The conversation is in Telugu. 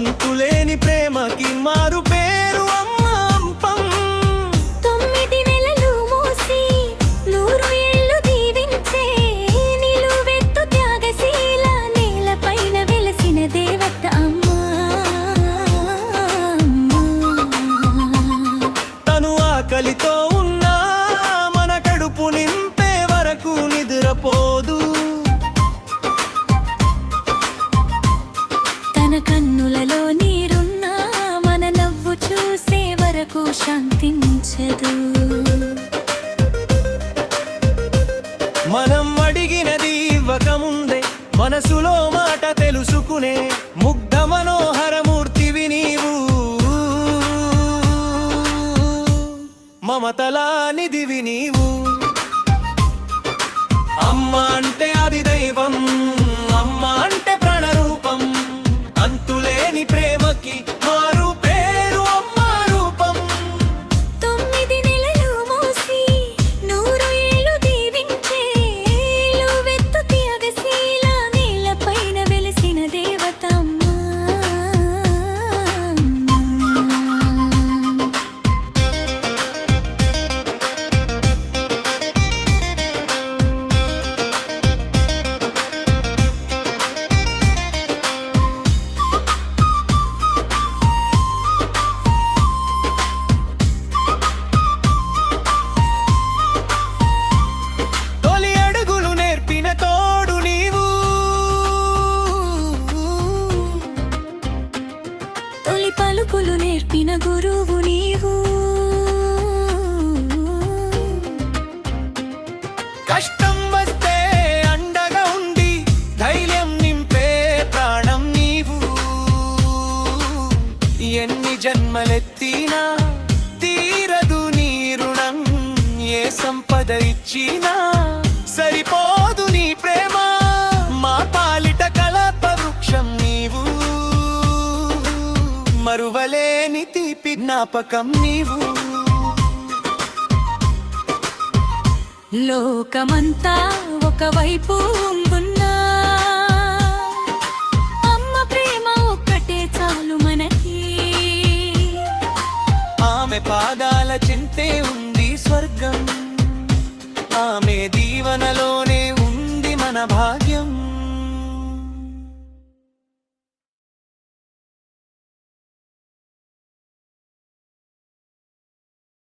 అంతులేని ప్రేమకి మారు పేరు అమ్మ అంపం. 9 నెలలు మోసి 100 ఏళ్ళు దీవించే నిలువెత్తు త్యాగశీల నేలపైన వెలసిన దేవత అమ్మ. తను ఆకలితో ఉన్నా మన కడుపు నింపే వరకు నిద్రపోదు. తన కన్నులలో నీరున్నా మన నవ్వు చూసే వరకు శాంతించదు. మనం అడిగినది ఇవ్వకముందే మనసులో మాట తెలుసుకునే ముగ్ధ మనోహరమూర్తివి నీవు. మమతలా నిధివి నీవు. అమ్మ అంటే అది దైవం, అమ్మ అంటే ప్రాణరూపం. అంతులేని ప్రేమకి మారు పేరు అమ్మ రూపం. 9 నెలలు మోసి 100 ఏళ్ళు దీవించే నిలువెత్తు త్యాగశీల నేలపైన వెలసిన దేవత అమ్మ. తొలి అడుగులు నేర్పిన తోడు నీవు. తొలి పలుకులు నేర్పిన గురువు నీవు. కష్టం వస్తే అండగా ఉండి ధైర్యం నింపే ప్రాణం నీవు. ఎన్ని జన్మలెత్తినా తీరదు నీ రుణం. ఏ సంపద ఇచ్చినా సరిపోదు నీ ప్రేమ. మా పాలిట కల్ప వృక్షం నీవు. మరువలేని తీపి జ్ఞాపకం నీవు. లోకమంతా ఒకవైపు ఉంగున్నా అమ్మ ప్రేమ ఒక్కటే చాలు మనకి. ఆమె పాదాల చింతే ఉంది స్వర్గం. ఆమె దీవనలో